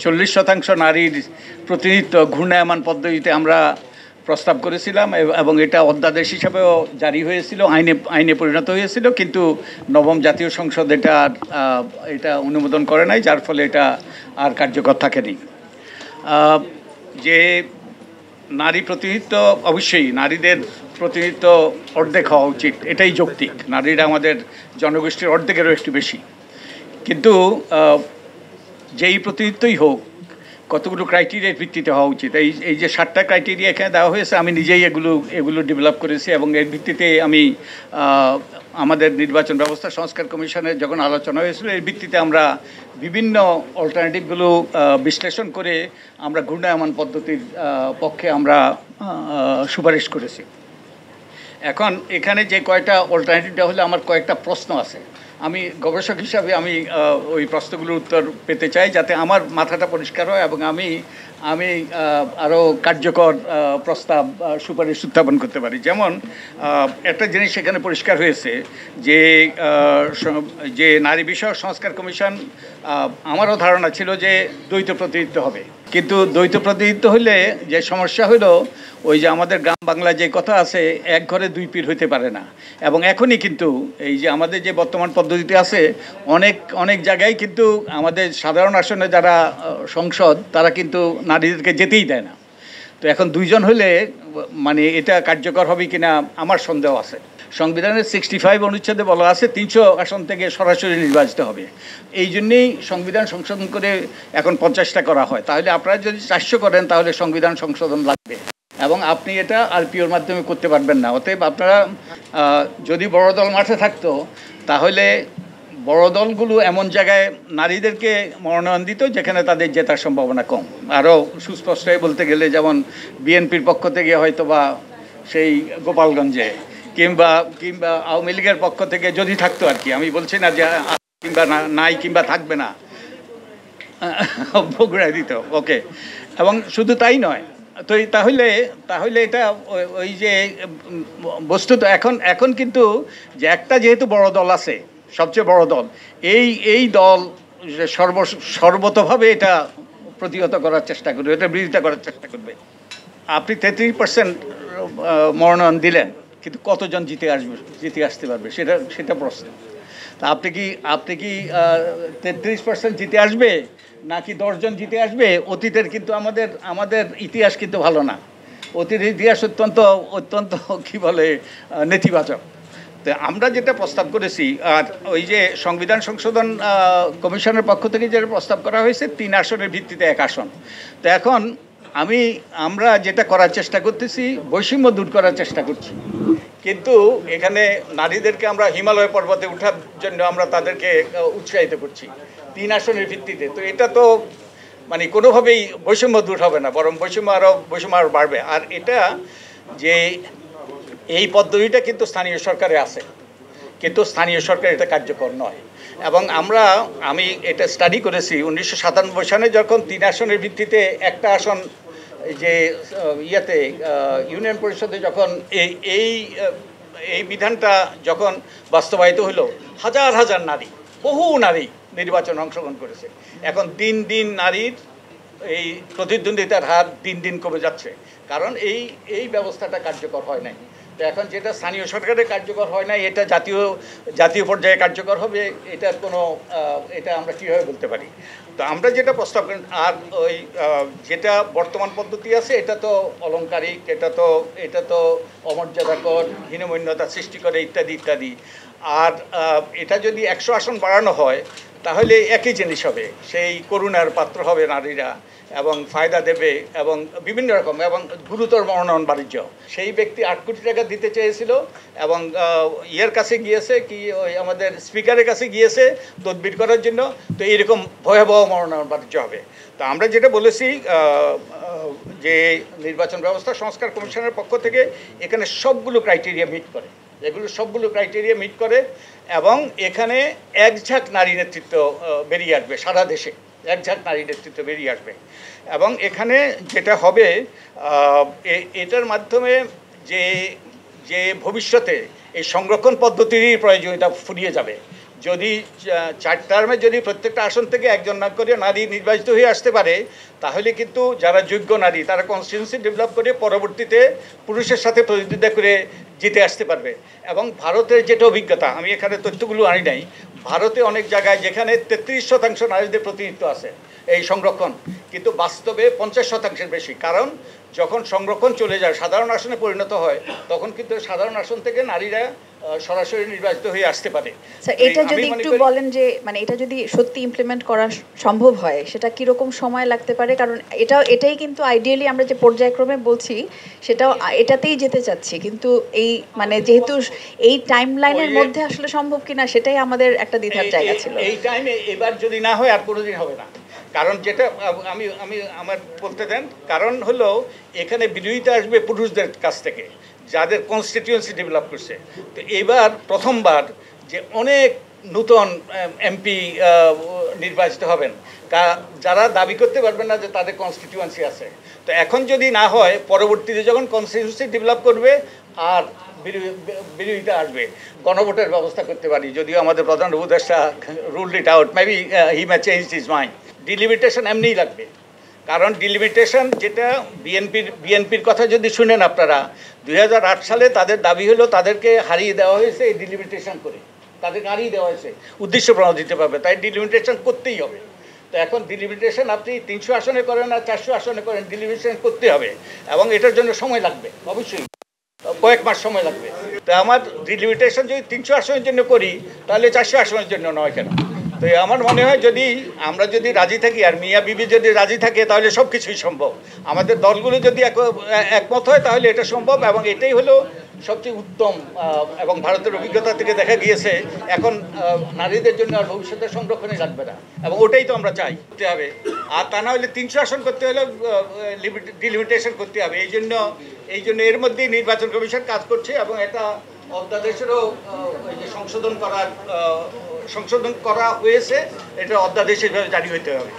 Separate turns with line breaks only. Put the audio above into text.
40% নারীর প্রতিনিধিত্ব ঘূর্ণায়মান পদ্ধতিতে আমরা প্রস্তাব করেছিলাম এবং এটা অধ্যাদেশ হিসাবেও জারি হয়েছিল, আইনে পরিণত হয়েছিল, কিন্তু নবম জাতীয় সংসদ এটা অনুমোদন করে নাই, যার ফলে এটা আর কার্যকর থাকেনি। যে নারী প্রতিনিধিত্ব, অবশ্যই নারীদের প্রতিনিধিত্ব অর্ধেক হওয়া উচিত, এটাই যৌক্তিক। নারীরা আমাদের জনগোষ্ঠীর অর্ধেকেরও একটু বেশি, কিন্তু যেই প্রতিনিধিত্বই হোক কতগুলো ক্রাইটেরিয়ার ভিত্তিতে হওয়া উচিত। এই যে 7টা ক্রাইটেরিয়া এখানে দেওয়া হয়েছে, আমি নিজেই এগুলো ডেভেলপ করেছি এবং এর ভিত্তিতে আমি আমাদের নির্বাচন ব্যবস্থা সংস্কার কমিশনের যখন আলোচনা হয়েছিল, এর ভিত্তিতে আমরা বিভিন্ন অল্টারনেটিভগুলো বিশ্লেষণ করে আমরা ঘূর্ণায়মান পদ্ধতির পক্ষে আমরা সুপারিশ করেছি। এখন এখানে যে কয়েকটা অল্টারনেটিভটা হলে আমার কয়েকটা প্রশ্ন আছে, আমি গবেষক হিসাবে আমি ওই প্রশ্নগুলোর উত্তর পেতে চাই, যাতে আমার মাথাটা পরিষ্কার হয় এবং আমি আরও কার্যকর প্রস্তাব সুপারিশ উত্থাপন করতে পারি। যেমন একটা জিনিস এখানে পরিষ্কার হয়েছে যে নারী বিষয়ক সংস্কার কমিশন, আমারও ধারণা ছিল যে দ্বৈত প্রতিনিধিত্ব হবে, কিন্তু দ্বৈত প্রতিনিধিত্ব হলে যে সমস্যা হলো, ওই যে আমাদের গ্রাম বাংলায় যে কথা আছে, এক ঘরে দুই পীর হইতে পারে না। এবং এখনই কিন্তু এই যে আমাদের যে বর্তমান পদ্ধতিতে আছে, অনেক জায়গায় কিন্তু আমাদের সাধারণ আসনে যারা সংসদ, তারা কিন্তু নারীদেরকে যেতেই দেয় না। তো এখন দুইজন হলে মানে এটা কার্যকর হবে কিনা আমার সন্দেহ আছে। সংবিধানের 65 অনুচ্ছেদে বলা আছে 300 আসন থেকে সরাসরি নির্বাচিত হবে। এই জন্যেই সংবিধান সংশোধন করে এখন 50টা করা হয়। তাহলে আপনারা যদি 400 করেন, তাহলে সংবিধান সংশোধন লাগবে এবং আপনি এটা আরপিওর মাধ্যমে করতে পারবেন না। অতএব আপনারা যদি বড় দল মাঠে থাকতো, তাহলে বড় দলগুলো এমন জায়গায় নারীদেরকে মনোনয়ন দিত যেখানে তাদের জেতার সম্ভাবনা কম। আরও সুস্পষ্ট হয়ে বলতে গেলে, যেমন বিএনপির পক্ষ থেকে হয়তো বা সেই গোপালগঞ্জে, কিংবা আওয়ামী লীগের পক্ষ থেকে যদি থাকতো আর কি, আমি বলছি না যে কিংবা নাই কিংবা থাকবে না, বগুড়ায় দিত, ওকে। এবং শুধু তাই নয়, তো তাহলে এটা ওই যে বস্তুত এখন কিন্তু যে একটা যেহেতু বড় দল আছে, সবচেয়ে বড় দল, এই দল সর্বতভাবে এটা প্রতিহত করার চেষ্টা করবে, এটা বিরোধিতা করার চেষ্টা করবে। আপনি 33% মনোনয়ন দিলেন, কিন্তু কতজন জিতে আসতে পারবে সেটা প্রশ্ন। তা আপনি কি 33% জিতে আসবে নাকি 10 জন জিতে আসবে? অতীতের কিন্তু আমাদের ইতিহাস কিন্তু ভালো না। অতীতের ইতিহাস অত্যন্ত কি বলে নেতিবাচক। তো আমরা যেটা প্রস্তাব করেছি, আর ওই যে সংবিধান সংশোধন কমিশনের পক্ষ থেকে যেটা প্রস্তাব করা হয়েছে, 3 আসনের ভিত্তিতে 1 আসন। তো এখন আমরা যেটা করার চেষ্টা করতেছি, বৈষম্য দূর করার চেষ্টা করছি, কিন্তু এখানে নারীদেরকে আমরা হিমালয় পর্বতে ওঠার জন্য আমরা তাদেরকে উৎসাহিত করছি 3 আসনের ভিত্তিতে। তো এটা তো মানে কোনোভাবেই বৈষম্য দূর হবে না, বরং বৈষম্য আরও বাড়বে। আর এটা যে এই পদ্ধতিটা কিন্তু স্থানীয় সরকারে আছে, কিন্তু স্থানীয় সরকার এটা কার্যকর নয়। এবং আমি এটা স্টাডি করেছি 1997 সালে, যখন 3 আসনের ভিত্তিতে একটা আসন যে ইউনিয়ন পরিষদে যখন এই বিধানটা যখন বাস্তবায়িত হলো, হাজার হাজার নারী, বহু নারী নির্বাচনে অংশগ্রহণ করেছে। এখন দিন নারীর এই প্রতিদ্বন্দ্বিতার হার দিন কমে যাচ্ছে, কারণ এই ব্যবস্থাটা কার্যকর হয় নাই। তো এখন যেটা স্থানীয় সরকারের কার্যকর হয় না, এটা জাতীয় পর্যায়ে কার্যকর হবে, এটা আমরা কীভাবে বলতে পারি? তো আমরা যেটা প্রস্তাব করেন, আর ওই যেটা বর্তমান পদ্ধতি আছে, এটা তো অলংকারিক, এটা তো অমর্যাদাকর, হীনমন্যতা সৃষ্টি করে, ইত্যাদি। আর এটা যদি 100 আসন বাড়ানো হয়, তাহলে একই জিনিস হবে, সেই করুণার পাত্র হবে নারীরা এবং ফায়দা দেবে এবং বিভিন্ন রকম এবং গুরুতর মনোনয়ন বাণিজ্য। সেই ব্যক্তি 8 কোটি টাকা দিতে চেয়েছিল এবং কাছে গিয়েছে, ওই আমাদের স্পিকারের কাছে গিয়েছে তদবির করার জন্য। তো এইরকম ভয়াবহ মনোনয়ন বাণিজ্য হবে। তো আমরা যেটা বলেছি যে নির্বাচন ব্যবস্থা সংস্কার কমিশনের পক্ষ থেকে এখানে সবগুলো ক্রাইটেরিয়া মিট করে এবং এখানে একঝাঁক নারী নেতৃত্ব বেরিয়ে আসবে, সারা দেশে একঝাঁক নারী নেতৃত্ব বেরিয়ে আসবে। এবং এখানে যেটা হবে, এটার মাধ্যমে যে ভবিষ্যতে এই সংরক্ষণ পদ্ধতিরই প্রয়োজনীয়তা ফুরিয়ে যাবে। যদি 4 টার্মে যদি প্রত্যেকটা আসন থেকে একজন না করে নারী নির্বাচিত হয়ে আসতে পারে, তাহলে কিন্তু যারা যোগ্য নারী তারা কনস্টিটিউন্সি ডেভেলপ করে পরবর্তীতে পুরুষের সাথে প্রতিদ্বন্দ্বিতা করে জিতে আসতে পারবে। এবং ভারতের যেটা অভিজ্ঞতা, আমি এখানে তথ্যগুলো আনি নাই, ভারতে অনেক জায়গায় যেখানে 33% নারীদের প্রতিনিধিত্ব আছে এই সংরক্ষণ, কিন্তু বাস্তবে 50%-এর বেশি। কারণ যখন সংরক্ষণ চলে যায় সাধারণ আসনে পরিণত হয়, তখন কিন্তু সাধারণ আসন থেকে নারীরা সরাসরি নির্বাচিত হয়ে আসতে পারে।
এটা যদি একটু বলেন যে মানে এটা যদি সত্যি ইমপ্লিমেন্ট করা সম্ভব হয় সেটা কিরকম সময় লাগতে পারে, কারণ এটাই কিন্তু আইডিয়ালি আমরা যে পর্যায়ক্রমে বলছি সেটাও এটাতেই যেতে চাচ্ছি, কিন্তু এই মানে যেহেতু এই টাইমলাইনের মধ্যে আসলে সম্ভব কিনা সেটাই আমাদের একটা দ্বিধার জায়গা ছিল।
এই টাইমে এবার যদি না হয় আর কোনোদিন হবে না। কারণ যেটা আমি আমার বলতে দেন, কারণ হলো এখানে বিরোধিতা আসবে পুরুষদের কাছ থেকে যাদের কনস্টিটিউয়েন্সি ডেভেলপ করছে। তো এবার প্রথমবার যে অনেক নূতন এমপি নির্বাচিত হবেন যারা দাবি করতে পারবেন না যে তাদের কনস্টিটিউয়েন্সি আছে। তো এখন যদি না হয়, পরবর্তীতে যখন কনস্টিটিউয়েন্সি ডেভেলপ করবে আর বিরোধিতা আসবে, গণভোটের ব্যবস্থা করতে পারি, যদিও আমাদের প্রধান উপদেষ্টা ruled it out, maybe he May change his mind. Delimitation এমনিই লাগবে, কারণ ডিলিমিটেশন যেটা বিএনপির কথা যদি শুনেন আপনারা, 2008 সালে তাদের দাবি হলো তাদেরকে হারিয়ে দেওয়া হয়েছে এই ডিলিমিটেশন করে, তাদেরকে হারিয়ে দেওয়া হয়েছে, উদ্দেশ্য প্রণোদিত দিতে পারবে, তাই ডিলিমিটেশন করতেই হবে। তো এখন ডিলিমিটেশন আপনি 300 আসনে করেন আর 400 আসনে করেন, ডিলিমিটেশন করতে হবে এবং এটার জন্য সময় লাগবে, অবশ্যই কয়েক মাস সময় লাগবে। তো আমার ডিলিমিটেশন যদি 300 আসনের জন্য করি, তাহলে 400 আসনের জন্য নয় কেন? তো আমার মনে হয় আমরা যদি রাজি থাকি আর মিয়া বিবি যদি রাজি থাকে, তাহলে সব কিছুই সম্ভব। আমাদের দলগুলো যদি একমত হয় তাহলে এটা সম্ভব, এবং এটাই হলো সবচেয়ে উত্তম। এবং ভারতের অভিজ্ঞতা থেকে দেখা গিয়েছে এখন নারীদের জন্য আর ভবিষ্যতের সংরক্ষণই লাগবে না, এবং ওটাই তো আমরা চাই করতে হবে। আর তা না হলে 300 আসন করতে হলে ডিলিমিটেশন করতে হবে। এই জন্য এর মধ্যেই নির্বাচন কমিশন কাজ করছে, এবং এটা অধ্যাদেশেরও সংশোধন করা হয়েছে, এটা অধ্যাদেশ জারি হইতে হবে।